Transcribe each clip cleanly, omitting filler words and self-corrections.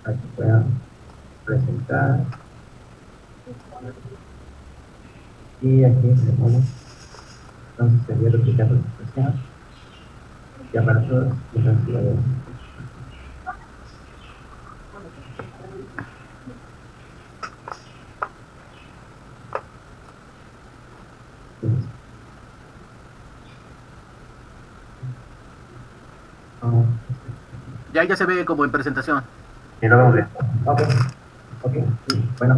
Aquí puedan presentar. Y aquí se pone. Entonces sería duplicar la presentación. Ya para todos. Entonces, Ya se ve como en presentación. Y lo vemos bien. Ok. Bueno,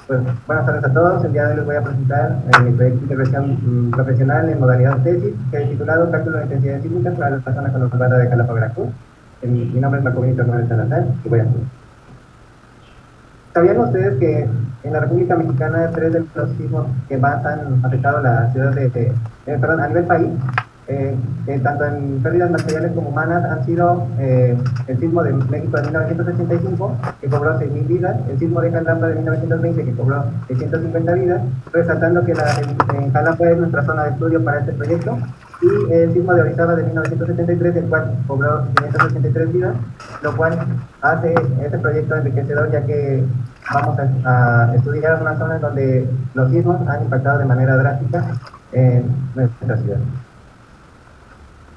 pues buenas tardes a todos. El día de hoy les voy a presentar mi proyecto de intervención profesional en modalidad tesis, que es titulado Cálculo de intensidades sísmicas para la zona conurbada de Jalapa, Veracruz. Mi nombre es Marco Benito Hernández Salazar y voy a hacer. ¿Sabían ustedes que en la República Mexicana 3 de los sismos que más han afectado a la ciudad a nivel país, tanto en pérdidas materiales como humanas, han sido el sismo de México de 1985, que cobró 6.000 vidas, el sismo de Jalapa de 1920, que cobró 650 vidas, resaltando que en Jalapa es nuestra zona de estudio para este proyecto, y el sismo de Orizaba de 1973, el cual cobró 583 vidas, lo cual hace este proyecto enriquecedor, ya que vamos a estudiar una zona donde los sismos han impactado de manera drástica en nuestra ciudad.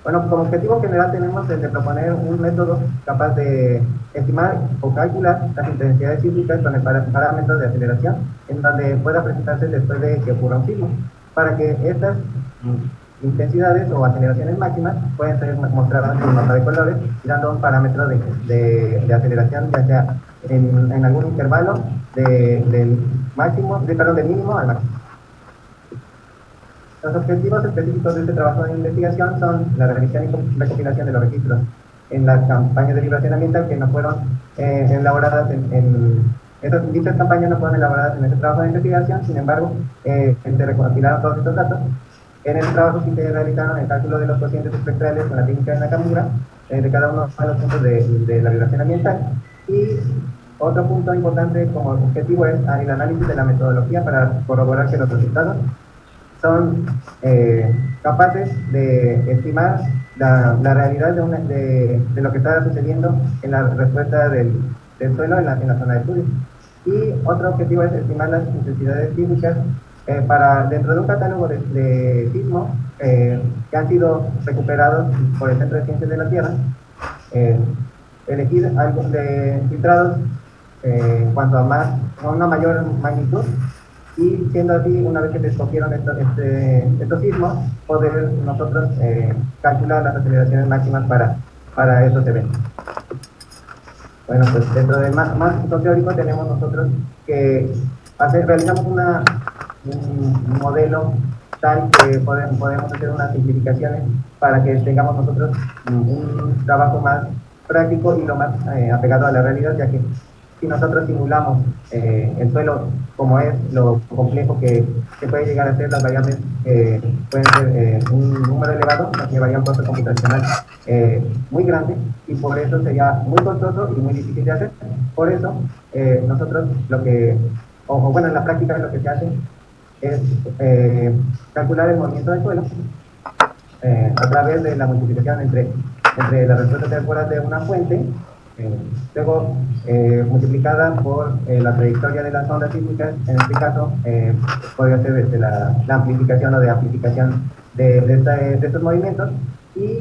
Bueno, como objetivo general tenemos el de proponer un método capaz de estimar o calcular las intensidades sísmicas con el parámetro de aceleración, en donde pueda presentarse después de que ocurra un sismo, para que estas intensidades o aceleraciones máximas pueden ser mostradas en un mapa de colores, dando un parámetro de aceleración, ya sea en algún intervalo del mínimo al máximo. Los objetivos específicos de este trabajo de investigación son la revisión y recopilación de los registros en las campañas de liberación ambiental que no fueron elaboradas dichas campañas no fueron elaboradas en este trabajo de investigación. Sin embargo, se recopilaron todos estos datos. En el trabajo se realizaron el cálculo de los cocientes espectrales con la técnica de Nakamura de cada uno de los puntos de la vibración ambiental. Y otro punto importante como objetivo es el análisis de la metodología para corroborar que los resultados son capaces de estimar la realidad de lo que está sucediendo en la respuesta del suelo en la zona de estudio. Y otro objetivo es estimar las intensidades sísmicas dentro de un catálogo de sismos que han sido recuperados por el Centro de Ciencias de la Tierra, elegir algo de filtrados en cuanto a una mayor magnitud, y siendo así, una vez que se escogieron estos sismos, poder nosotros calcular las aceleraciones máximas para estos eventos. Bueno, pues dentro del más teórico tenemos nosotros que realizamos un modelo tal que podemos hacer unas simplificaciones para que tengamos nosotros un trabajo más práctico y lo más apegado a la realidad, ya que si nosotros simulamos el suelo como es lo complejo que puede llegar a ser, las variables pueden ser un número elevado, nos llevaría un costo computacional muy grande, y por eso sería muy costoso y muy difícil de hacer. Por eso nosotros en la práctica lo que se hace es calcular el movimiento del suelo a través de la multiplicación entre la respuesta temporal de una fuente, luego multiplicada por la trayectoria de las ondas sísmicas. En este caso podría ser la amplificación o de amplificación de estos movimientos, y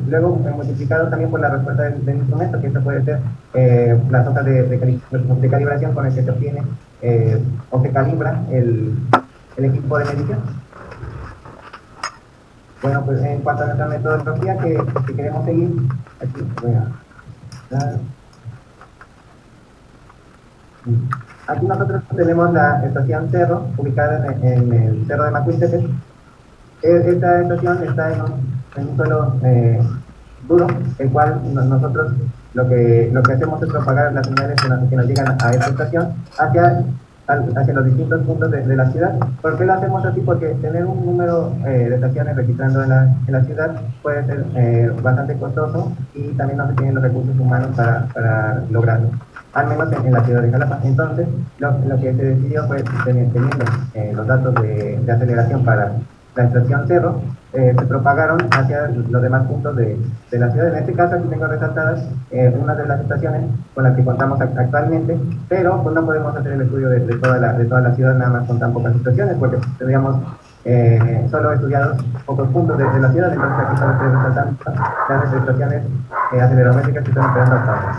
luego multiplicado también por la respuesta del instrumento, que esto puede ser las hojas de calibración con el que se obtiene o se calibra el equipo de medición. Bueno, pues en cuanto a nuestra metodología que queremos seguir, aquí voy a... Aquí nosotros tenemos la estación Cerro, ubicada en el Cerro de Macuiltepec. Esta estación está en un suelo duro, el cual nosotros lo que hacemos es propagar las señales que nos llegan a esta estación hacia los distintos puntos de la ciudad. ¿Por qué lo hacemos así? Porque tener un número de estaciones registrando en la ciudad puede ser bastante costoso, y también no se tienen los recursos humanos para lograrlo, al menos en la ciudad de Jalapa. Entonces, lo que se decidió fue teniendo los datos de aceleración para la estación Cerro, se propagaron hacia los demás puntos de la ciudad. En este caso aquí tengo resaltadas una de las estaciones con las que contamos actualmente, pero pues no podemos hacer el estudio de toda la ciudad nada más con tan pocas estaciones, porque tendríamos solo estudiados pocos puntos de la ciudad. Entonces aquí solo estoy resaltando las estaciones acelerométricas que están operando hasta ahora.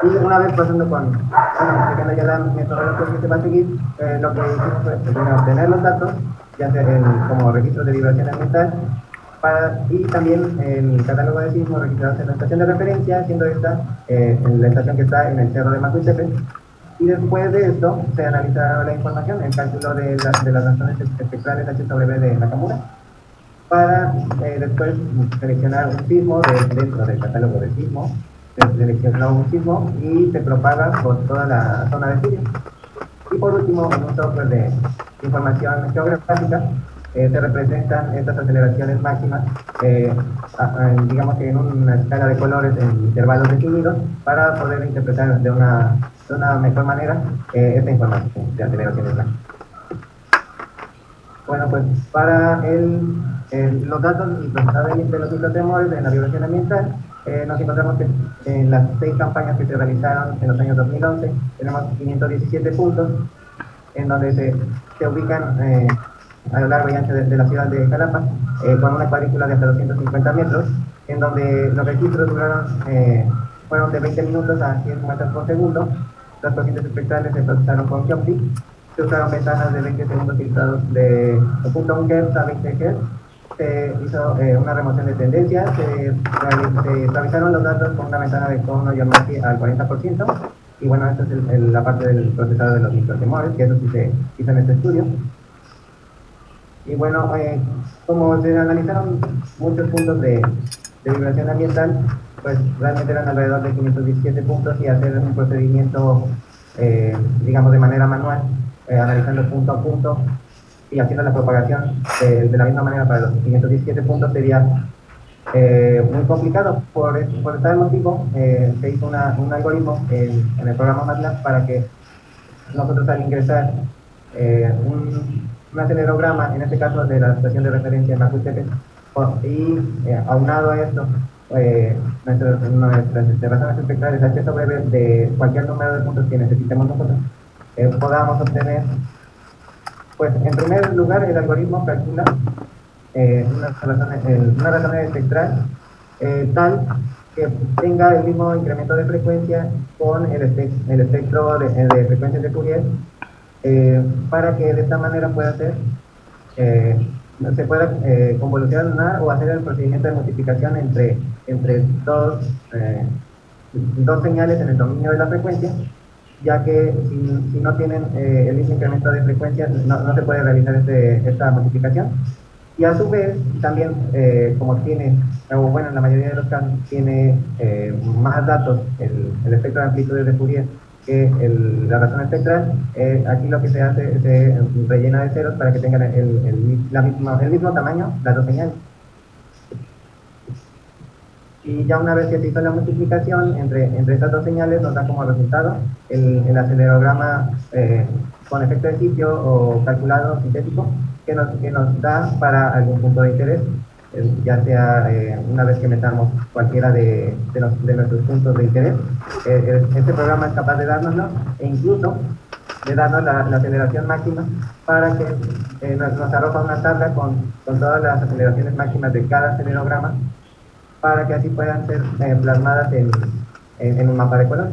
Y una vez pasando con, explicando ya la metodología que se va a seguir, lo que hicimos fue primero obtener los datos, ya sea como registro de vibración ambiental, y también el catálogo de sismos registrados en la estación de referencia, siendo esta en la estación que está en el cerro de Macuiltepec. Y después de esto se analiza la información, el cálculo de las razones espectrales H sobre B de Nakamura, para después seleccionar un sismo dentro del catálogo de sismos. Se selecciona un sismo y se propaga por toda la zona de estudio. Y por último, en un software de información geográfica, se representan estas aceleraciones máximas, digamos que en una escala de colores en intervalos definidos, para poder interpretar de una mejor manera esta información de aceleraciones máximas. Bueno, pues para los datos y resultados de los microtemores en la vibración ambiental, nos encontramos que en las 6 campañas que se realizaron en los años 2011 tenemos 517 puntos en donde se ubican a lo largo y ancho de la ciudad de Jalapa, con una cuadrícula de hasta 250 metros, en donde los registros fueron de 20 minutos a 100 muestras por segundo. Las corrientes espectrales se procesaron con Geoptic, se usaron ventanas de 20 segundos filtrados de 0.1 Hz a 20 Hz. Se hizo una remoción de tendencia, se suavizaron los datos con una ventana de Cohn Yormaki al 40%, y bueno, esta es la parte del procesado de los microtemores, que eso sí se hizo en este estudio. Y bueno, como se analizaron muchos puntos de vibración ambiental, pues realmente eran alrededor de 517 puntos, y hacer un procedimiento, digamos, de manera manual, analizando punto a punto y haciendo la propagación de la misma manera para los 517 puntos sería muy complicado. Por tal motivo se hizo un algoritmo en el programa MATLAB para que nosotros, al ingresar un acelerograma, en este caso de la estación de referencia en Macuiltepec, y aunado a esto nuestras razones espectrales H sobre B de cualquier número de puntos que necesitemos nosotros, podamos obtener. Pues en primer lugar, el algoritmo calcula una razón espectral tal que tenga el mismo incremento de frecuencia con el espectro de frecuencias de Fourier, para que de esta manera se pueda convolucionar o hacer el procedimiento de multiplicación entre dos señales en el dominio de la frecuencia, ya que si no tienen el mismo incremento de frecuencia, no se puede realizar esta multiplicación. Y a su vez, también, como tiene, o bueno, en la mayoría de los casos, tiene más datos el espectro de amplitudes de Fourier que la razón espectral, aquí lo que se hace se rellena de ceros para que tengan el mismo tamaño las dos señales. Y ya una vez que se hizo la multiplicación entre estas dos señales, nos da como resultado el acelerograma con efecto de sitio o calculado sintético que nos da para algún punto de interés, ya sea una vez que metamos cualquiera de nuestros puntos de interés. Este programa es capaz de dárnoslo, e incluso de darnos la aceleración máxima, para que nos arroja una tabla con todas las aceleraciones máximas de cada acelerograma, para que así puedan ser plasmadas en un mapa de colores.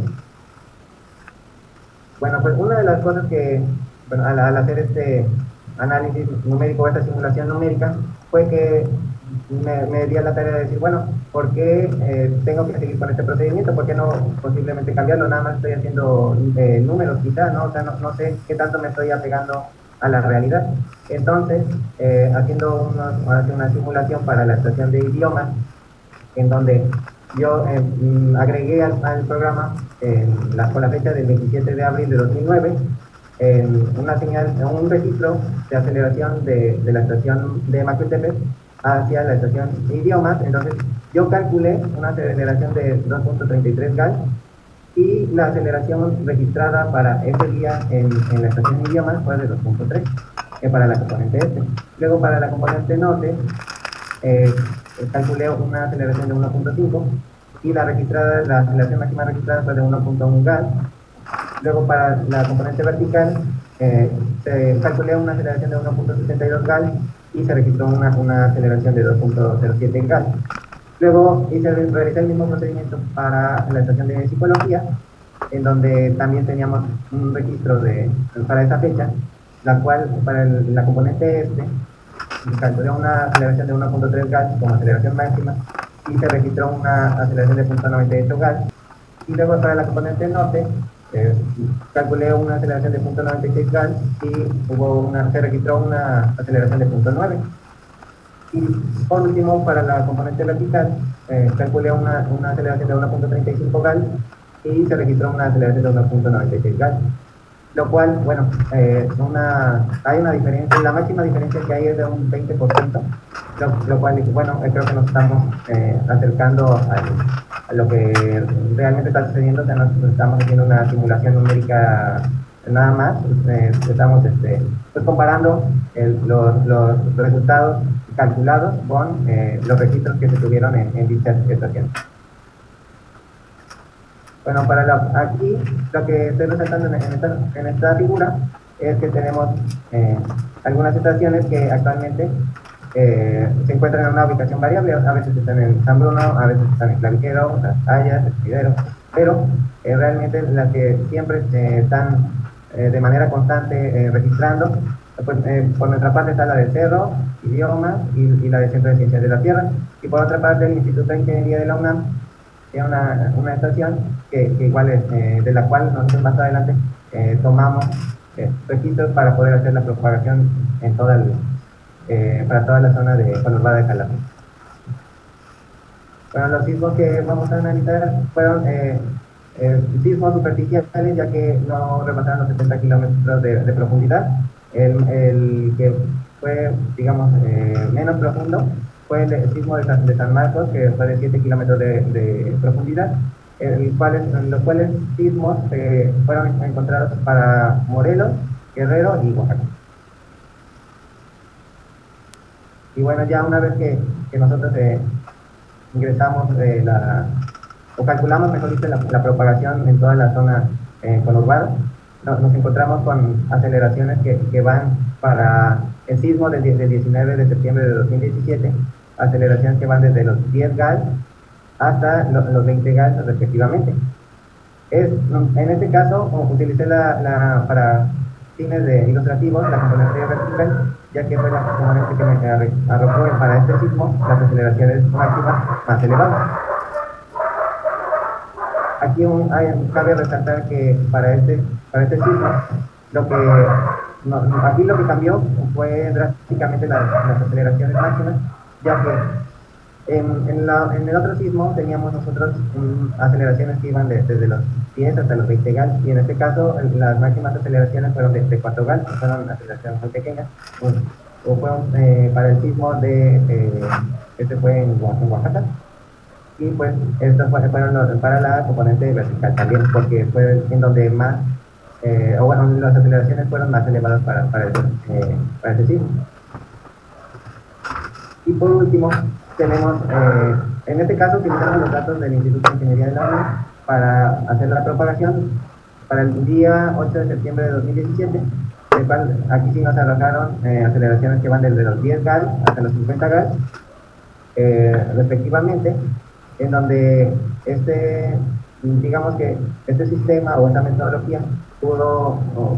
Bueno, pues una de las cosas que, bueno, al hacer este análisis numérico, esta simulación numérica, fue que me di a la tarea de decir, bueno, ¿por qué tengo que seguir con este procedimiento? ¿Por qué no posiblemente cambiarlo? Nada más estoy haciendo números quizás, ¿no? O sea, no sé qué tanto me estoy apegando a la realidad. Entonces, haciendo una simulación para la estación de idiomas, en donde yo agregué al programa con la fecha del 27 de abril de 2009 un registro de aceleración de la estación de Macuiltepec hacia la estación de idiomas. Entonces yo calculé una aceleración de 2.33 GAL, y la aceleración registrada para ese día en la estación de idiomas fue de 2.3. para la componente este. Luego para la componente norte, calculé una aceleración de 1.5 y la aceleración máxima registrada fue de 1.1 GAL. Luego para la componente vertical, se calculé una aceleración de 1.62 GAL y se registró una aceleración de 2.07 GAL. Luego realicé el mismo procedimiento para la estación de psicología, en donde también teníamos un registro para esa fecha, la cual para la componente este calculé una aceleración de 1.3 GAL como aceleración máxima y se registró una aceleración de 0.98 GAL. Y luego para la componente norte calculé una aceleración de 0.96 GAL y se registró una aceleración de 0.9. Y por último, para la componente vertical, calculé una aceleración de 1.35 GAL y se registró una aceleración de 1.96 GAL. Lo cual, bueno, hay una diferencia, la máxima diferencia que hay es de un 20%, lo cual, bueno, creo que nos estamos acercando a lo que realmente está sucediendo. O sea, nos estamos haciendo una simulación numérica nada más, estamos pues comparando los resultados calculados con los registros que se tuvieron en dichas estaciones. Bueno, aquí lo que estoy resaltando en esta figura es que tenemos algunas estaciones que actualmente se encuentran en una ubicación variable. A veces están en San Bruno, a veces están en Claviquero, Las Hayas, Escudero, pero realmente las que siempre están de manera constante registrando, pues, por nuestra parte está la de Cerro, Idiomas y la de Centro de Ciencias de la Tierra, y por otra parte el Instituto de Ingeniería de la UNAM tiene una estación que igual es, de la cual nosotros más adelante tomamos registros para poder hacer la propagación en para toda la zona de conurbada de Jalapa. Bueno, los sismos que vamos a analizar fueron sismos superficiales, ya que no rebasaron los 70 kilómetros de profundidad. El que fue, digamos, menos profundo fue el sismo de San Marcos, que fue de 7 kilómetros de profundidad, los cuales sismos fueron encontrados para Morelos, Guerrero y Oaxaca. Y bueno, ya una vez que nosotros ingresamos o calculamos, mejor dicho, la propagación en toda la zona conurbada, nos encontramos con aceleraciones que van para el sismo del 19 de septiembre de 2017, aceleraciones que van desde los 10 GAL hasta los 20 GAL respectivamente. En este caso, utilicé para fines ilustrativos la componente vertical, ya que fue la componente que me arrojó para este sismo las aceleraciones máximas más elevadas. Aquí cabe resaltar que para este sismo, aquí lo que cambió fue drásticamente las aceleraciones máximas, ya que en el otro sismo teníamos nosotros aceleraciones que iban desde los 10 hasta los 20 GAL, y en este caso las máximas aceleraciones fueron de 4 GAL, que fueron aceleraciones muy pequeñas, o fueron para el sismo este fue en Oaxaca, y pues estos fueron para la componente vertical también, porque fue en donde más, las aceleraciones fueron más elevadas para ese sismo. Y por último, tenemos, en este caso utilizamos los datos del Instituto de Ingeniería de la UNAM para hacer la propagación para el día 8 de septiembre de 2017, el cual aquí sí nos arrojaron aceleraciones que van desde los 10 GAL hasta los 50 GAL, respectivamente, en donde digamos que este sistema o esta metodología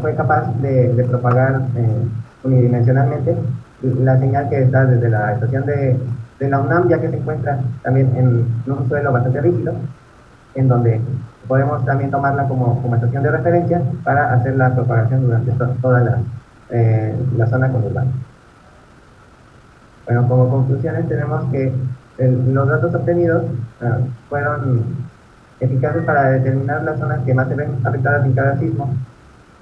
fue capaz de propagar unidimensionalmente la señal que está desde la estación de la UNAM, ya que se encuentra también en un suelo bastante rígido, en donde podemos también tomarla como estación de referencia para hacer la propagación durante toda la zona conurbana. Bueno, como conclusiones tenemos que los datos obtenidos fueron eficaces para determinar las zonas que más se ven afectadas en cada sismo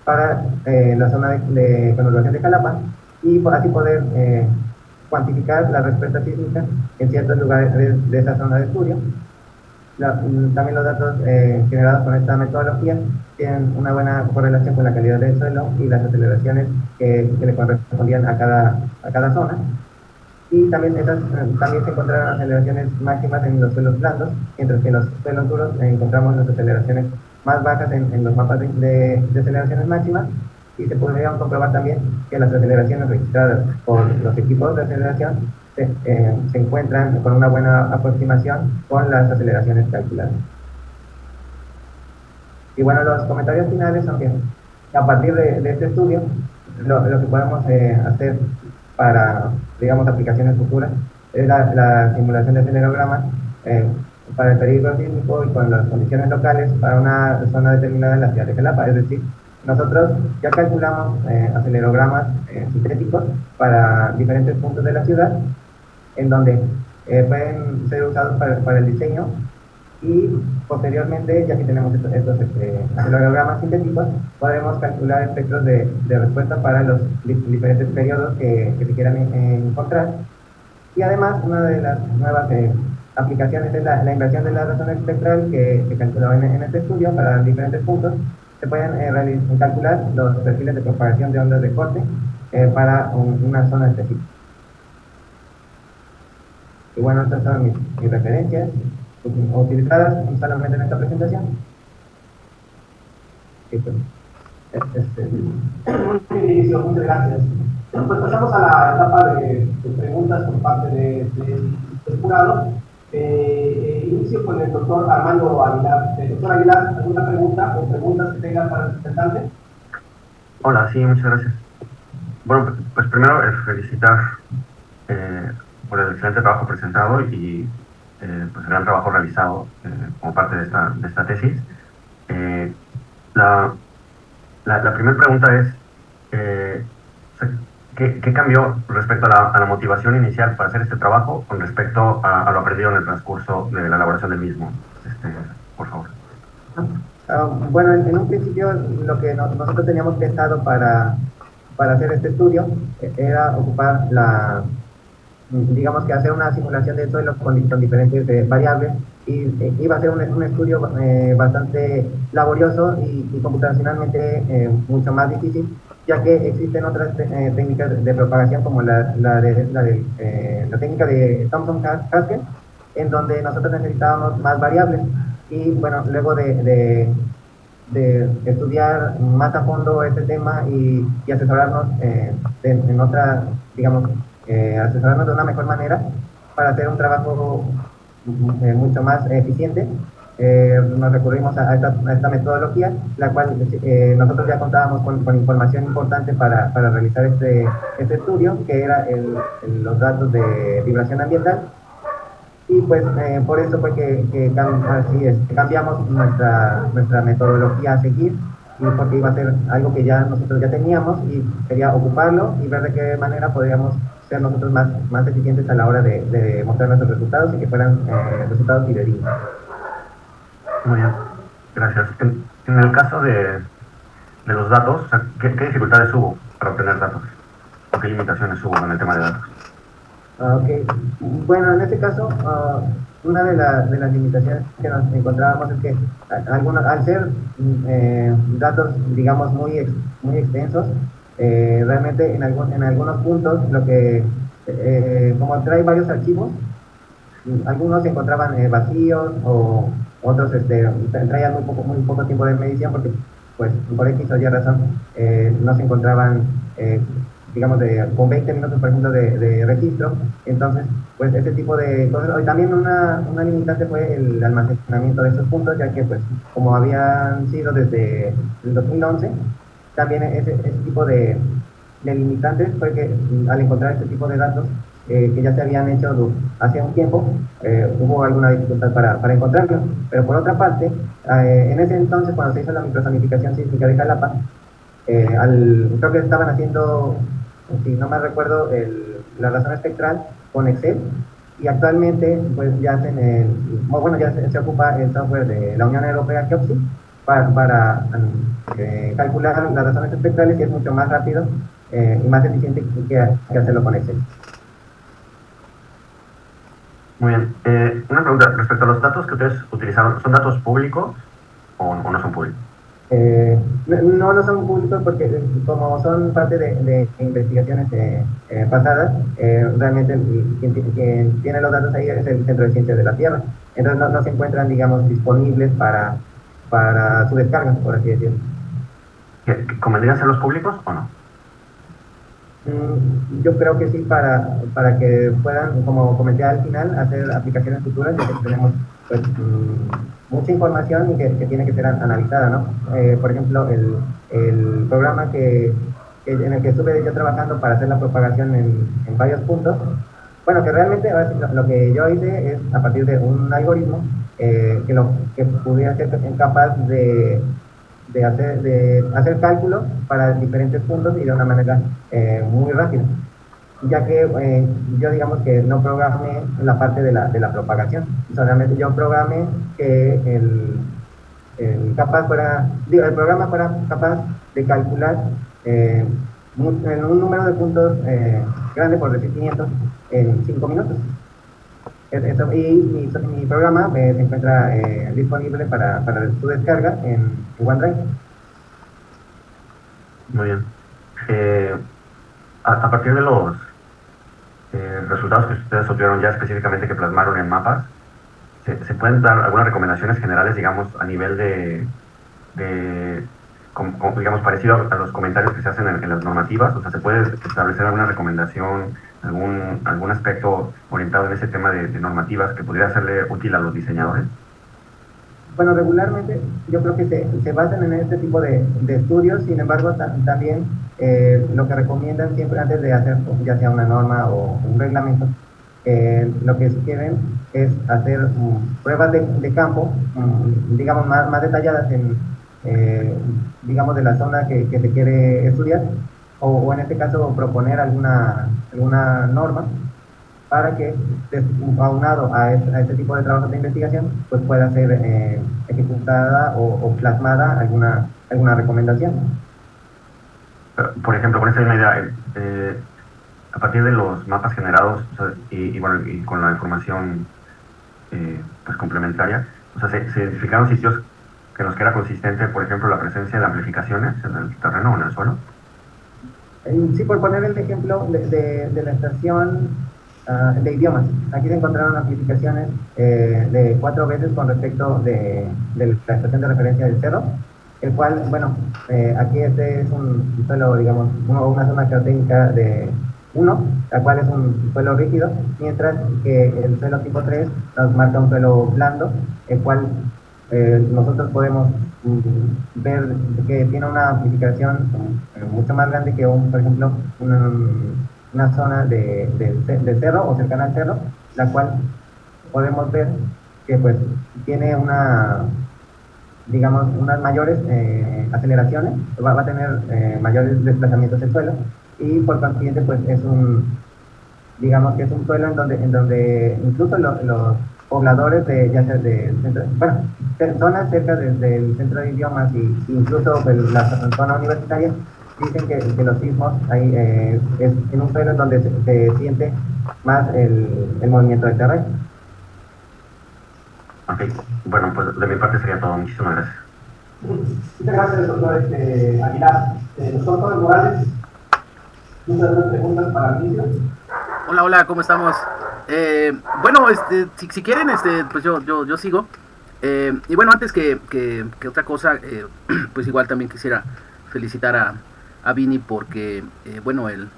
para la zona de conurbación de Jalapa, y así poder cuantificar la respuesta sísmica en ciertos lugares de esa zona de estudio. También los datos generados con esta metodología tienen una buena correlación con la calidad del suelo y las aceleraciones que le correspondían a cada zona. Y también, también se encontraron aceleraciones máximas en los suelos blandos, mientras que en los suelos duros encontramos las aceleraciones más bajas en los mapas de aceleraciones máximas, y se pudieron comprobar también que las aceleraciones registradas por los equipos de aceleración se encuentran con una buena aproximación con las aceleraciones calculadas. Y bueno, los comentarios finales son que a partir de este estudio, lo que podemos hacer para, digamos, aplicaciones futuras es la simulación de acelerogramas para el perímetro sísmico y con las condiciones locales para una zona determinada en la ciudad de Jalapa. Es decir, nosotros ya calculamos acelerogramas sintéticos para diferentes puntos de la ciudad, en donde pueden ser usados para el diseño, y posteriormente, ya que tenemos estos acelerogramas sintéticos, podremos calcular espectros de respuesta para los diferentes periodos que se quieran encontrar. Y además, una de las nuevas aplicaciones es la inversión de la razón espectral que calculaba en este estudio para diferentes puntos. Se pueden calcular los perfiles de propagación de ondas de corte para una zona específica. Y bueno, estas son mis referencias utilizadas solamente en esta presentación. Sí, pues, Muy bien, muchas gracias. Bueno, pues pasamos a la etapa de preguntas por parte del jurado. Inicio con el doctor Armando Aguilar. Doctor Aguilar, ¿alguna pregunta o preguntas que tengan para el representante? Hola, sí, muchas gracias. Bueno, pues primero felicitar por el excelente trabajo presentado y pues el gran trabajo realizado como parte de esta tesis. La primera pregunta es, ¿qué cambió respecto a la motivación inicial para hacer este trabajo con respecto a lo aprendido en el transcurso de la elaboración del mismo? Por favor. Bueno, en un principio lo que nosotros teníamos pensado para hacer este estudio era ocupar digamos que hacer una simulación del suelo con diferentes variables, y iba a ser un estudio bastante laborioso y computacionalmente mucho más difícil, ya que existen otras técnicas de propagación como la técnica de Thomson-Haskell, en donde nosotros necesitábamos más variables. Y bueno, luego de estudiar más a fondo este tema y asesorarnos en otra, digamos, asesorarnos de una mejor manera para hacer un trabajo mucho más eficiente, nos recurrimos a esta metodología, la cual nosotros ya contábamos con información importante para realizar este estudio, que era los datos de vibración ambiental. Y pues por eso fue que cambiamos nuestra metodología a seguir, y porque iba a ser algo que ya nosotros ya teníamos, y quería ocuparlo y ver de qué manera podríamos ser nosotros más eficientes a la hora de mostrar nuestros resultados, y que fueran resultados fidedignos. Muy bien, gracias. En el caso de los datos, o sea, ¿qué dificultades hubo para obtener datos? ¿O qué limitaciones hubo en el tema de datos? Okay. Bueno, en este caso, una de las limitaciones que nos encontrábamos es que al ser datos, digamos, muy extensos, realmente en algunos puntos, como trae varios archivos, algunos se encontraban vacíos, o otros traían muy poco tiempo de medición, porque pues por X o Y razón no se encontraban digamos, con 20 minutos, por ejemplo, de registro. Entonces, pues este tipo de cosas. Y también una limitante fue el almacenamiento de esos puntos, ya que, pues, como habían sido desde el 2011, también ese tipo de limitantes fue que al encontrar este tipo de datos que ya se habían hecho hace un tiempo, hubo alguna dificultad para encontrarlos. Pero por otra parte, en ese entonces, cuando se hizo la microzonificación sísmica de Jalapa, creo que estaban haciendo, si no me recuerdo, la razón espectral con Excel, y actualmente pues ya se ocupa el software de la Unión Europea, KEOPSI, para calcular las razones espectrales, y es mucho más rápido y más eficiente que hacerlo con Excel. Muy bien. Una pregunta respecto a los datos que ustedes utilizaron, ¿son datos públicos o no son públicos? No son públicos porque como son parte de investigaciones pasadas, realmente quien tiene los datos ahí es el Centro de Ciencias de la Tierra. Entonces no se encuentran, digamos, disponibles para su descarga, por así decirlo. ¿Convendría hacerlos públicos o no? Yo creo que sí, para que puedan, como comenté al final, hacer aplicaciones futuras, ya que tenemos pues, mucha información y que tiene que ser analizada, ¿no? Por ejemplo, el programa en el que estuve yo trabajando para hacer la propagación en varios puntos, bueno, que realmente lo que yo hice es a partir de un algoritmo que pudiera ser capaz de hacer cálculos para diferentes puntos y de una manera muy rápida, ya que yo digamos que no programé la parte de la propagación, solamente yo programé que el programa fuera capaz de calcular en un número de puntos grande, por decir 500, en 5 minutos. Y mi programa se encuentra disponible para su descarga en OneDrive. Muy bien. A partir de los resultados que ustedes obtuvieron ya específicamente que plasmaron en mapas, ¿se pueden dar algunas recomendaciones generales, digamos, a nivel digamos, parecido a los comentarios que se hacen en las normativas? O sea, ¿se puede establecer alguna recomendación, algún aspecto orientado en ese tema de normativas que pudiera serle útil a los diseñadores? Bueno, regularmente yo creo que se basan en este tipo de estudios, sin embargo también lo que recomiendan siempre antes de hacer ya sea una norma o un reglamento, lo que sugieren es hacer pruebas de campo, digamos más detalladas digamos de la zona que se quiere estudiar, o en este caso proponer alguna norma para que, aunado a este tipo de trabajos de investigación, pues pueda ser ejecutada o plasmada alguna recomendación. Por ejemplo, con esta misma idea, a partir de los mapas generados, o sea, y con la información pues complementaria, o sea, se identificaron sitios que nos queda consistente, por ejemplo, la presencia de amplificaciones en el terreno o en el suelo. Sí, por poner el ejemplo de la estación de idiomas. Aquí se encontraron amplificaciones de 4 veces con respecto de la estación de referencia del cerro, el cual, bueno, aquí este es un suelo, digamos, una zona geotécnica de 1, la cual es un suelo rígido, mientras que el suelo tipo 3 nos marca un suelo blando, el cual nosotros podemos ver que tiene una amplificación mucho más grande que por ejemplo, una zona de cerro o cercana al cerro, la cual podemos ver que pues tiene digamos, unas mayores aceleraciones, va a tener mayores desplazamientos del suelo, y por consiguiente pues digamos que es un suelo en donde incluso los pobladores ya sea zonas cerca del centro de idiomas y incluso la zona universitaria dicen que los sismos ahí es en un suelo en donde se siente más el movimiento del terreno. Ok, bueno, pues de mi parte sería todo. Muchísimas gracias. Muchas gracias, doctor Aguilar. Doctor Torres Morales, muchas otras preguntas para el inicio. Hola, ¿cómo estamos? Bueno, si quieren, pues yo sigo. Y bueno, antes que otra cosa, pues igual también quisiera felicitar a Vini porque, bueno, el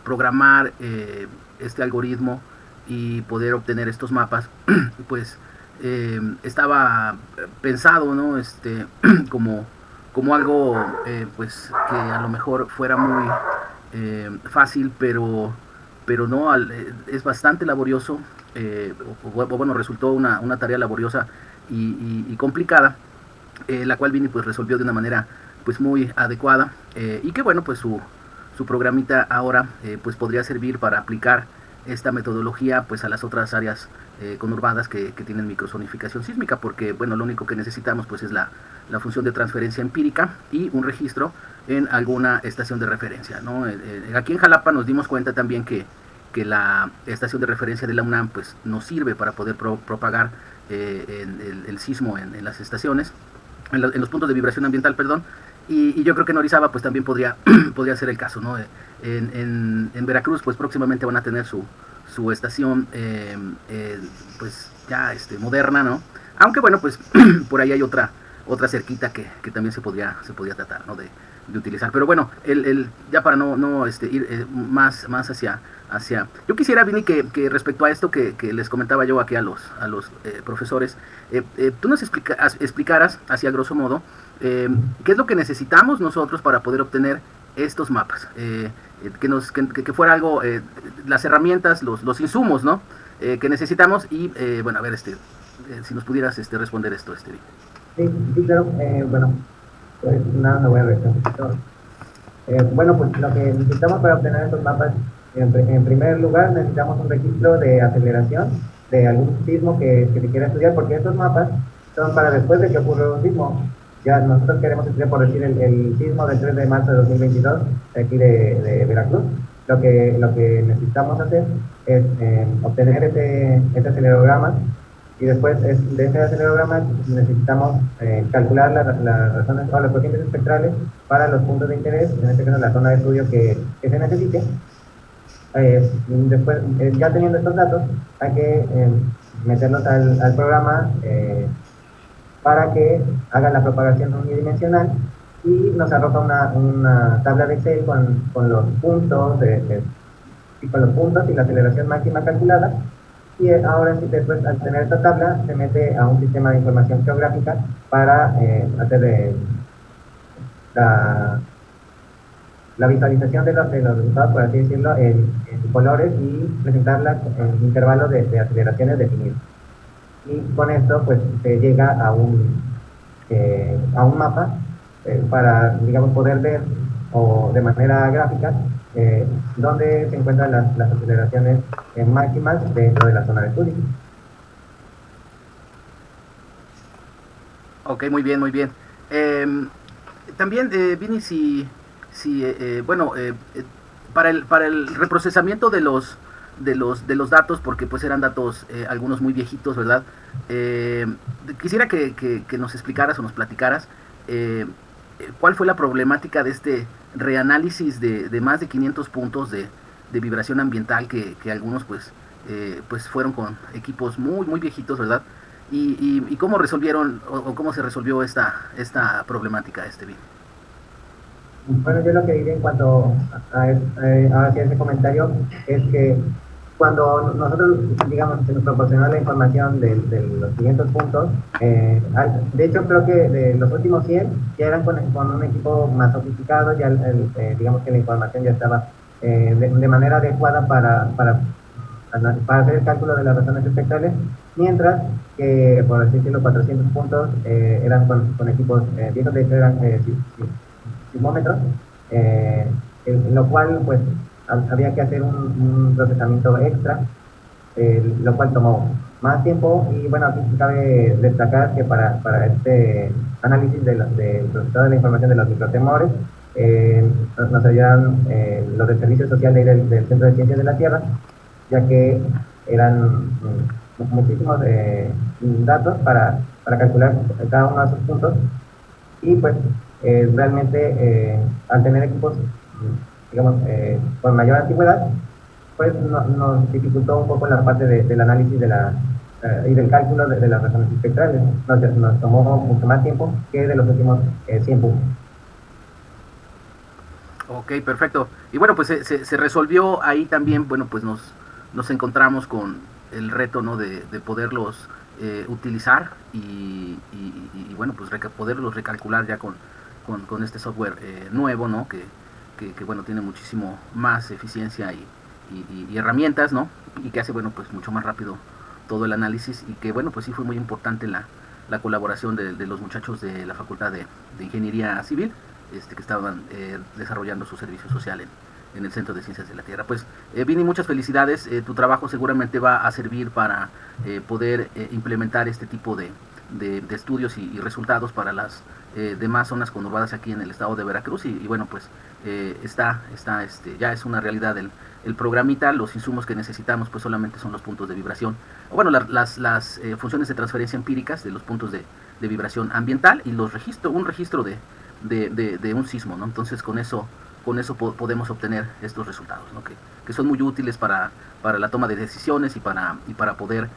programar este algoritmo y poder obtener estos mapas, pues estaba pensado, ¿no? Como algo, pues que a lo mejor fuera muy fácil, pero no, es bastante laborioso, bueno, resultó una tarea laboriosa y complicada, la cual Vini pues resolvió de una manera pues muy adecuada, y que bueno, pues su programita ahora pues podría servir para aplicar esta metodología pues a las otras áreas conurbadas que tienen microzonificación sísmica, porque bueno, lo único que necesitamos pues es la función de transferencia empírica y un registro en alguna estación de referencia, ¿no? Aquí en Jalapa nos dimos cuenta también que que la estación de referencia de la UNAM pues nos sirve para poder propagar el sismo en las estaciones, en los puntos de vibración ambiental, perdón. Y yo creo que en Orizaba pues también podría ser el caso, ¿no? En Veracruz pues próximamente van a tener su estación pues ya moderna, ¿no? Aunque bueno, pues por ahí hay otra cerquita que también se podría tratar, ¿no? de utilizar. Pero bueno, ya para no ir más hacia... Yo quisiera, Vini, que respecto a esto que les comentaba yo aquí a los profesores, tú nos explicaras, así a grosso modo, qué es lo que necesitamos nosotros para poder obtener estos mapas. Que fuera algo, las herramientas, los insumos, ¿no? Que necesitamos y, bueno, a ver, si nos pudieras responder esto, Vini. Sí, claro. Bueno, pues nada, no voy a ver. Bueno, pues lo que necesitamos para obtener estos mapas, en primer lugar, necesitamos un registro de aceleración de algún sismo que se quiera estudiar, porque estos mapas son para después de que ocurra un sismo. Ya nosotros queremos estudiar, por decir, el sismo del 3 de marzo de 2022, aquí de Veracruz. Lo que necesitamos hacer es obtener ese acelerograma, y después de ese acelerograma necesitamos calcular las razones o los cocientes espectrales para los puntos de interés, en este caso la zona de estudio que se necesite. Después, ya teniendo estos datos, hay que meterlos al programa para que haga la propagación unidimensional y nos arroja una tabla de Excel con los puntos y la aceleración máxima calculada. Y ahora sí, después, al tener esta tabla, se mete a un sistema de información geográfica para hacer la visualización de los resultados, por así decirlo, en colores y presentarlas en intervalos de aceleraciones definidos. Y con esto pues se llega a un mapa para, digamos, poder ver o de manera gráfica dónde se encuentran las aceleraciones máximas dentro de la zona de estudio. Ok, muy bien, muy bien. También, Vini, bueno, para el reprocesamiento de los datos, porque pues eran datos algunos muy viejitos, ¿verdad? Quisiera que nos explicaras o nos platicaras cuál fue la problemática de este reanálisis de más de 500 puntos de vibración ambiental que algunos pues fueron con equipos muy viejitos, ¿verdad? Y cómo resolvieron o cómo se resolvió esta problemática, Vini. Bueno, yo lo que diría en cuanto a ese comentario es que cuando nosotros, digamos, se nos proporcionó la información de los 500 puntos, de hecho creo que de los últimos 100 ya eran con un equipo más sofisticado, ya digamos que la información ya estaba de manera adecuada para hacer el cálculo de las razones espectrales, mientras que, por así decirlo, 400 puntos eran con equipos viejos, de hecho eran sismómetros, en lo cual pues había que hacer un procesamiento extra, lo cual tomó más tiempo. Y bueno, aquí cabe destacar que para este análisis del resultado de la información de los microtemores nos ayudaron los del Servicio Social del Centro de Ciencias de la Tierra, ya que eran muchísimos datos para calcular cada uno de esos puntos. Y pues realmente al tener equipos, digamos, con mayor antigüedad, pues nos dificultó un poco la parte del análisis y del cálculo de las razones espectrales. Nos tomó mucho más tiempo que de los últimos 100 puntos. Ok, perfecto. Y bueno, pues se resolvió ahí también. Bueno, pues nos encontramos con el reto, ¿no? de poderlos utilizar y bueno, pues poderlos recalcular ya con este software nuevo, ¿no? Que bueno, tiene muchísimo más eficiencia y herramientas, ¿no? Y que hace, bueno, pues mucho más rápido todo el análisis. Y que bueno, pues sí fue muy importante la colaboración de los muchachos de la Facultad de Ingeniería Civil, que estaban desarrollando su servicio social en el Centro de Ciencias de la Tierra. Pues Vini, muchas felicidades. Tu trabajo seguramente va a servir para poder implementar este tipo de de estudios y resultados para las demás zonas conurbadas aquí en el estado de Veracruz, y bueno, pues ya es una realidad el programita. Los insumos que necesitamos pues solamente son los puntos de vibración, o bueno, las funciones de transferencia empíricas de los puntos de vibración ambiental y un registro de un sismo, ¿no? Entonces con eso podemos obtener estos resultados, ¿no? que son muy útiles para la toma de decisiones y para poder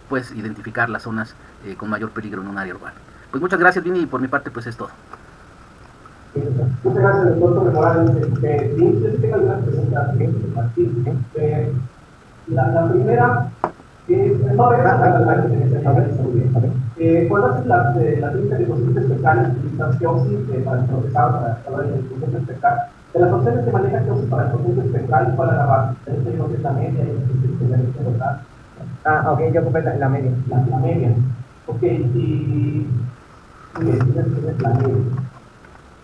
pues identificar las zonas con mayor peligro en un área urbana. Pues muchas gracias, Vini, y por mi parte pues es todo. Muchas gracias, doctor Morales. Sí, yo sí tengo algunas preguntas, Martín. La primera es, cuando haces la técnica de cocientes fecales, utilizas Keosi para el procesado, para acabar el cociente fecal. De las opciones que maneja Keosi para el cociente fecal, ¿cuál es la base? ¿Es la media? Ok, yo ocupé la media. La media. Ok, y tienes la media.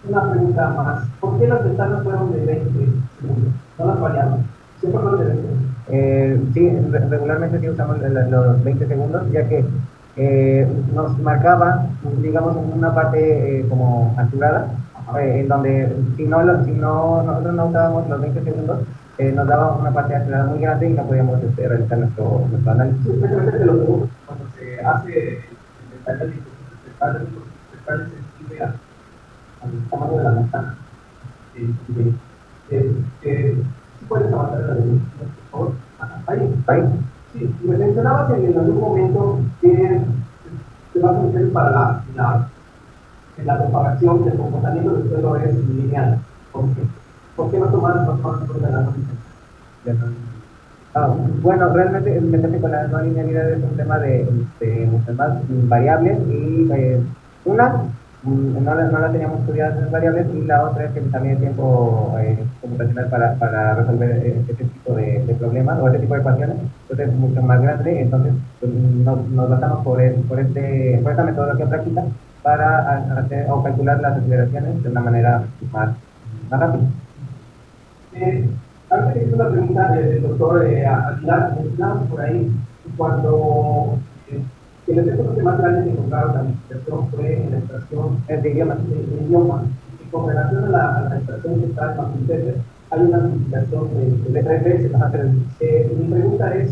Una pregunta más. ¿Por qué las ventanas fueron de 20 segundos? No las variaron. ¿Siempre fueron de 20? Sí, regularmente sí usamos los 20 segundos, ya que nos marcaba, digamos, una parte como alturada, en donde si nosotros no usábamos los 20 segundos, nos daba una parte alturada muy grande y no podíamos realizar nuestro análisis. Sí, especialmente de los segundos, cuando se hace el análisis sensible al tamaño de la ventana. ¿Puedes avanzar la luz, por favor? Ahí. Sí, me mencionabas en algún momento que se va a hacer para la propagación del comportamiento del suelo es lineal. ¿Por qué no tomar más de la bueno, realmente meterse con la no linealidad es un tema de muchas más variables y una no la teníamos estudiadas en variables, y la otra es que también hay tiempo computacional para resolver este tipo de problemas o este tipo de ecuaciones. Entonces es mucho más grande. Entonces pues, nos basamos por esta metodología práctica para hacer o calcular las aceleraciones de una manera más rápida. Ahora que hice una pregunta del doctor Aguilar, mencionamos por ahí cuando el efecto más grande que encontraron la investigación fue en la extracción de idioma. Y con relación a la extracción que está en Massachusetts, hay una multiplicación de 3 veces. Mi pregunta es,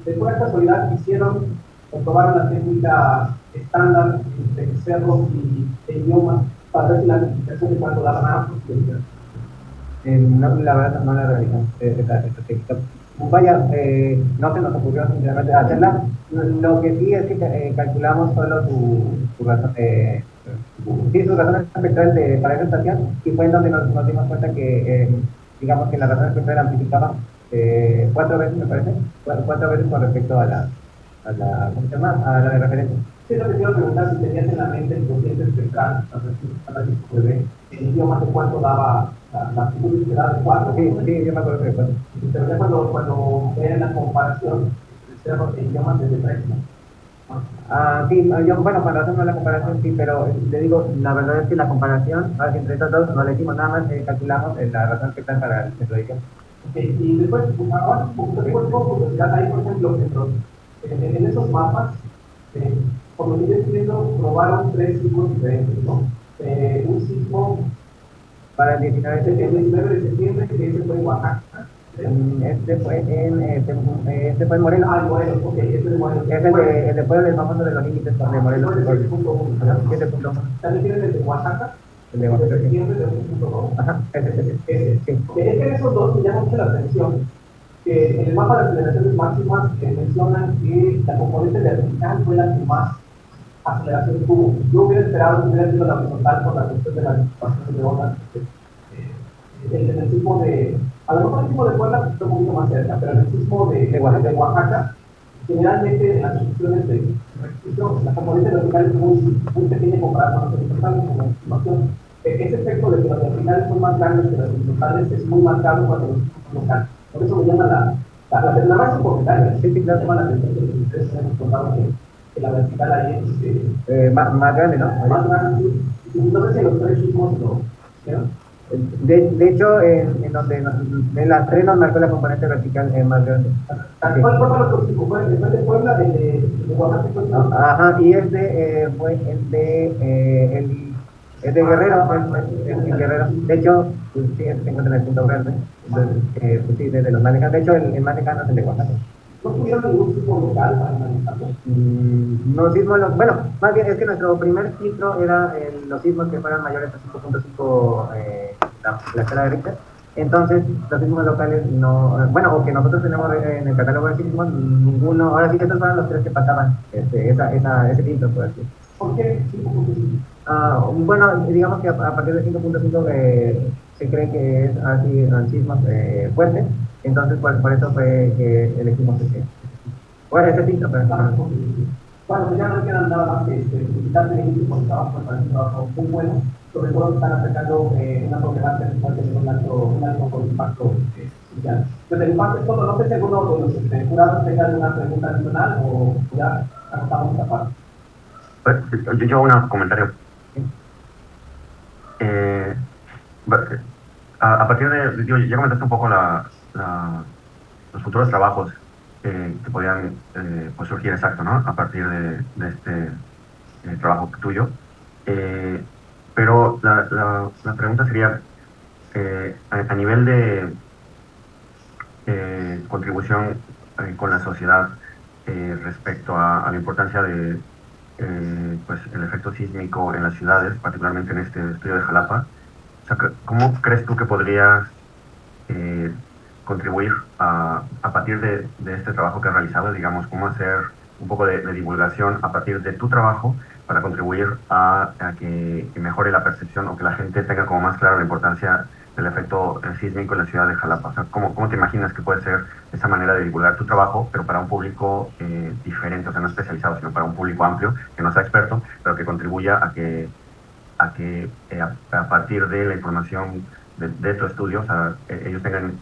¿de cuál casualidad hicieron o probaron la técnica estándar de cerros y idiomas para ver si la multiplicación de cuánto daba más? No, la verdad no la realizamos esta técnica. Vaya, no se nos ocurrió simplemente hacerla. Lo que sí es que calculamos solo su razón espectral para esa estación, y fue en donde nos dimos cuenta que, digamos que la razón espectral amplificaba 4 veces, me parece, 4 veces con respecto a la ¿cómo se llama? A la de referencia. Sí, lo que quiero preguntar, si tenías en la mente el cociente espectral, el idioma de cuánto daba la publicidad de 4. Sí, yo me acuerdo de 4. Pero ya cuando vean la comparación, el idioma desde 3, ¿no? Sí, bueno, con razón no la comparación, sí, pero le digo, la verdad es que la comparación, entre estas dos, no le hicimos nada más, calculamos la razón espectral para el centro de idioma. Okay, y después, ahora, tengo curiosidad ahí, por ejemplo, en esos mapas, por lo que yo entiendo, probaron 3 sismos diferentes, ¿no? Un sismo para el 19 de septiembre, que ese fue en Oaxaca. Este fue en Morelos. En Morelos, ok, este es Morelos. Es el de Puebla, el famoso de los límites de Morelos. 7.1. ¿También tienen el de Oaxaca? El de Oaxaca. De septiembre de 8.2. Ajá, ese. Es que en esos dos me llama mucho la atención que en el mapa de aceleraciones máximas mencionan que la componente vertical fue la que más aceleración tuvo. Yo hubiera esperado que hubiera sido la horizontal por la cuestión de las disipaciones de ondas. El sismo a lo mejor el sismo de Puebla está un poquito más cerca, pero el sismo de Oaxaca, generalmente en las instrucciones de registro, la componente vertical es muy pequeña comparada con las horizontales como estimación. Ese efecto de que las verticales son más grandes que las horizontales es muy marcado cuando los sismos son locales. Por eso me llama la más importante. Sí, claro, llama la atención que ustedes hemos contado que la vertical ahí es más grande, ¿no? Más grande, sí. No sé si los 3 sismos lo hicieron. De hecho, en donde en la 3 nos marcó la componente vertical más grande. ¿Cuál fue los chicos? ¿Fue de Puebla, de Guanajuato? Ajá, y fue el de Guerrero, el Guerrero. De hecho, pues, sí, se encuentra en el punto verde. Entonces, pues sí, desde los más lejanos. De hecho, el más lejano es el de Oaxaca. ¿No tuvieron ningún tipo local para analizarlo? No sismos, bueno, más bien es que nuestro primer filtro era los sismos que fueran mayores a 5.5 la escala de Richter. Entonces, los sismos locales no, bueno, o que nosotros tenemos en el catálogo de sismos, ninguno, ahora sí que estos fueron los 3 que pasaban ese filtro, por así. ¿Por qué 5.5? Bueno, digamos que a partir de 5.5 se cree que es así sismos fuertes, entonces por eso fue que elegimos ese filtro. Bueno, pues ya no quedan nada más que felicitarte de inicio por el trabajo, me parece un trabajo muy bueno, sobre todo están atacando una problemática que puede tener un alto con impacto social. Desde mi parte es todo, no sé si alguno de los jurados tenga alguna pregunta adicional o ya agotamos esta parte. Yo hago un comentario. A partir de, ya comentaste un poco los futuros trabajos que podían pues surgir, exacto, ¿no? A partir de este trabajo tuyo. Pero la pregunta sería, a nivel de contribución con la sociedad respecto a la importancia de pues el efecto sísmico en las ciudades, particularmente en este estudio de Jalapa, o sea, ¿cómo crees tú que podrías contribuir a partir de este trabajo que has realizado, digamos, cómo hacer un poco de divulgación a partir de tu trabajo para contribuir a que mejore la percepción o que la gente tenga como más clara la importancia del efecto sísmico en la ciudad de Jalapa? O sea, ¿cómo te imaginas que puede ser esa manera de divulgar tu trabajo, pero para un público diferente, o sea, no especializado, sino para un público amplio, que no sea experto, pero que contribuya a que a partir de la información de tu estudio, o sea, ellos tengan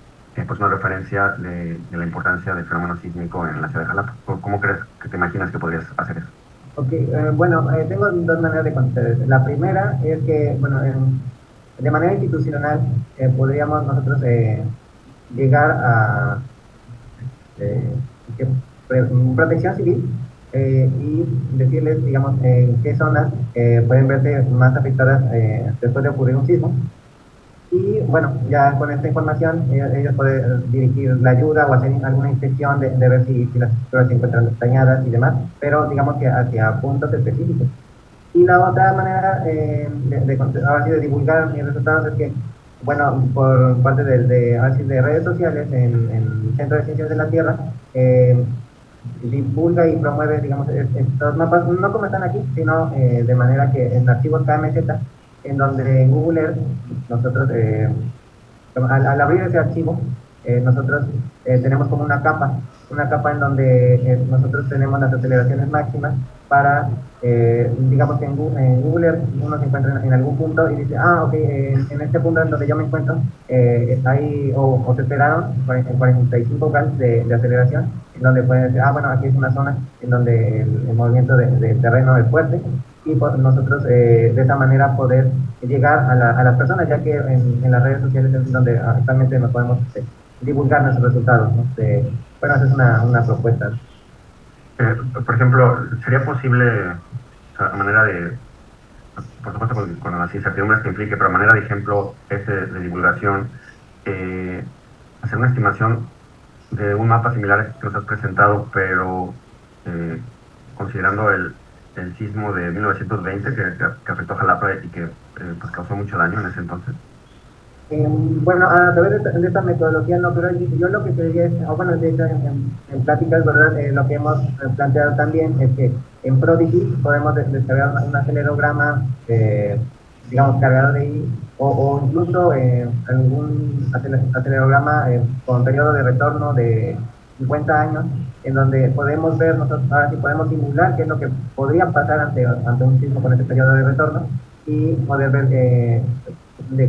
pues una referencia de la importancia del fenómeno sísmico en la ciudad de Jalapa? ¿Cómo crees que te imaginas que podrías hacer eso? Ok, bueno, tengo dos maneras de contestar eso. La primera es que, bueno, de manera institucional podríamos nosotros llegar a protección civil y decirles, digamos, en qué zonas pueden verse más afectadas después de ocurrir un sismo. Y bueno, ya con esta información ellos pueden dirigir la ayuda o hacer alguna inspección de ver si las estructuras se encuentran dañadas y demás, pero digamos que hacia puntos específicos. Y la otra manera ahora sí de divulgar mis resultados es que, bueno, por parte de redes sociales, en el Centro de Ciencias de la Tierra, divulga y promueve, digamos, estos mapas, no como están aquí, sino de manera que en archivos KMZ, en donde en Google Earth nosotros, al abrir ese archivo, nosotros tenemos como una capa en donde nosotros tenemos las aceleraciones máximas para, digamos que en Google Earth uno se encuentra en algún punto y dice, ok, en este punto en donde yo me encuentro, ahí, o se esperaron 45 grados de aceleración, en donde pueden decir, bueno, aquí es una zona en donde el movimiento del terreno es fuerte, y pues nosotros de esa manera poder llegar a las personas, ya que en las redes sociales es donde actualmente nos podemos divulgar nuestros resultados, ¿no? Bueno, esa es una propuesta. Por ejemplo, ¿sería posible, o sea, a manera de, por supuesto con las incertidumbres que implique, pero a manera de ejemplo de divulgación, hacer una estimación de un mapa similar que nos has presentado, pero considerando el sismo de 1920 que afectó a Jalapa y que pues causó mucho daño en ese entonces? Bueno, a través de esta metodología no, pero yo lo que quería es, bueno, de hecho en pláticas, ¿verdad? Lo que hemos planteado también es que en Prodigy podemos descargar un acelerograma, digamos, cargado de ahí, o incluso algún acelerograma con periodo de retorno de 50 años, en donde podemos ver nosotros, ahora sí podemos simular qué es lo que podría pasar ante un sismo con ese periodo de retorno y poder ver de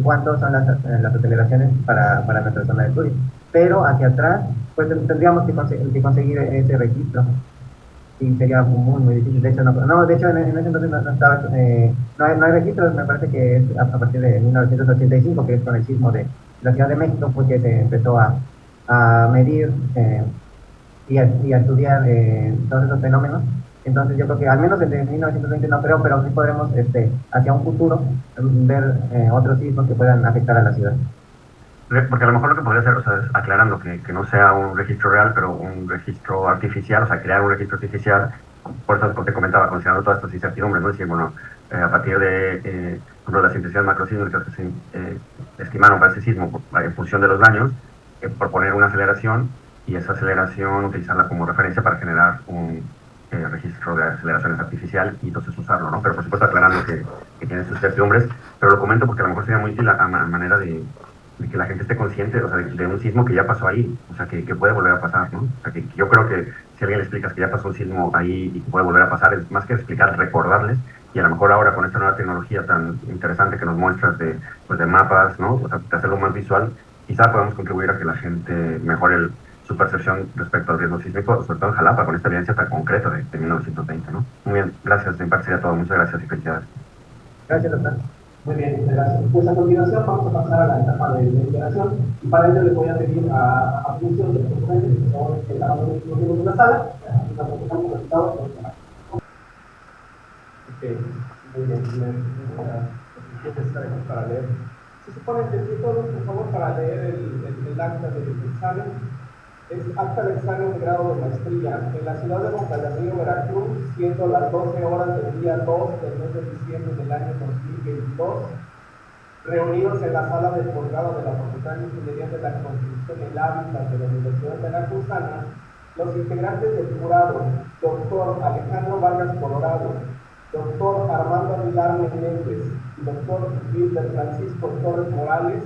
cuántos son las aceleraciones para nuestra zona de estudio. Pero hacia atrás, pues tendríamos que conseguir ese registro. sí sería muy, muy difícil. De hecho, de hecho en ese entonces no estaba, no hay registros, me parece que es a partir de 1985, que es con el sismo de la Ciudad de México, fue que se empezó a medir y a estudiar todos esos fenómenos. Entonces yo creo que al menos desde 1920 no creo, pero sí podremos hacia un futuro ver otros sismos que puedan afectar a la ciudad. Porque a lo mejor lo que podría hacer, o sea, es aclarando que no sea un registro real, pero un registro artificial, o sea, crear un registro artificial, por eso te comentaba, considerando todas estas incertidumbres, ¿no? Decir, bueno, a partir de, por ejemplo, las intensidades macrosísmicas que se estimaron para ese sismo en función de los daños, proponer una aceleración y esa aceleración utilizarla como referencia para generar un registro de aceleraciones artificial y entonces usarlo, ¿no? Pero por supuesto aclarando que tiene sus incertidumbres, pero lo comento porque a lo mejor sería muy útil a manera de que la gente esté consciente, o sea, de un sismo que ya pasó ahí, o sea, que puede volver a pasar, ¿no? O sea, que yo creo que si alguien le explicas que ya pasó un sismo ahí y que puede volver a pasar, es más que explicar, recordarles, y a lo mejor ahora con esta nueva tecnología tan interesante que nos muestras de mapas, ¿no? O sea, de hacerlo más visual, quizá podamos contribuir a que la gente mejore su percepción respecto al riesgo sísmico, sobre todo en Jalapa, con esta evidencia tan concreta de 1920, ¿no? Muy bien, gracias, de mi parte sería todo, muchas gracias y felicidades. Gracias, doctor. Muy bien, gracias. Pues a continuación vamos a pasar a la etapa de deliberación y para ello les voy a pedir a función de los docentes que son los que cada uno de los de la sala, y nos presentamos los resultados por semana. Muy bien, para leer. Si se ponen de pie todos, por favor, para leer el acta del examen. Es acta de examen de grado de maestría en la ciudad de Boca del Río, Veracruz, siendo las 12 horas del día 2 del mes de diciembre del año 2022, reunidos en la sala del posgrado de la Facultad de Ingeniería de la Construcción y el Hábitat de la Universidad Veracruzana, los integrantes del jurado, doctor Alejandro Vargas Colorado, doctor Armando Aguilar Menéndez y doctor Wilder Francisco Torres Morales,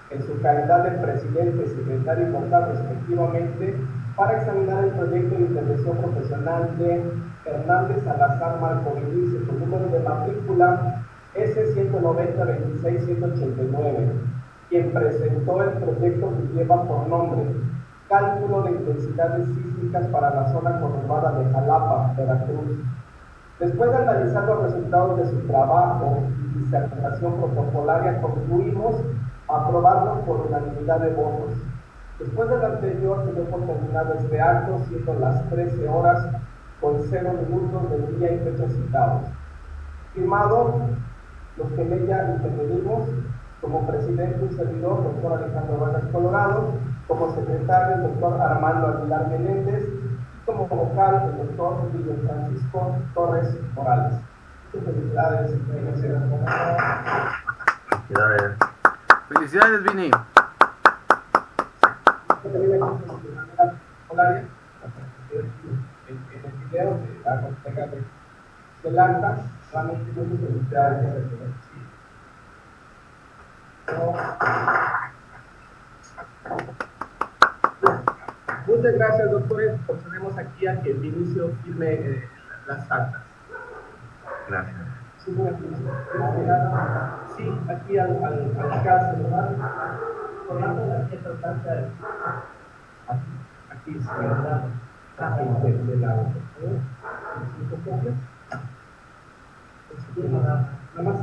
en su calidad de presidente, secretario y vocal respectivamente, para examinar el proyecto de intervención profesional de Hernández Salazar Marco Vinicio, con número de matrícula S190-26189, quien presentó el proyecto que lleva por nombre Cálculo de intensidades sísmicas para la zona conurbada de Jalapa, Veracruz. Después de analizar los resultados de su trabajo y disertación protocolaria, concluimos aprobarlo por unanimidad de votos. Después del anterior, se dio por terminado este acto, siendo las 13 horas con 0 minutos del día y fecha citados. Firmado los que en ella intervenimos, como presidente y servidor, doctor Alejandro Vargas Colorado, como secretario, el doctor Armando Aguilar Menéndez, y como vocal, el doctor Wilder Francisco Torres Morales. Felicidades, Felicidades, Vini. En el video de la conseja del acta, solamente muchas felicidades. Muchas gracias, doctores. Procedemos aquí a que el inicio firme las actas. Gracias. Sí, aquí al caso, ¿verdad? Aquí de la nada más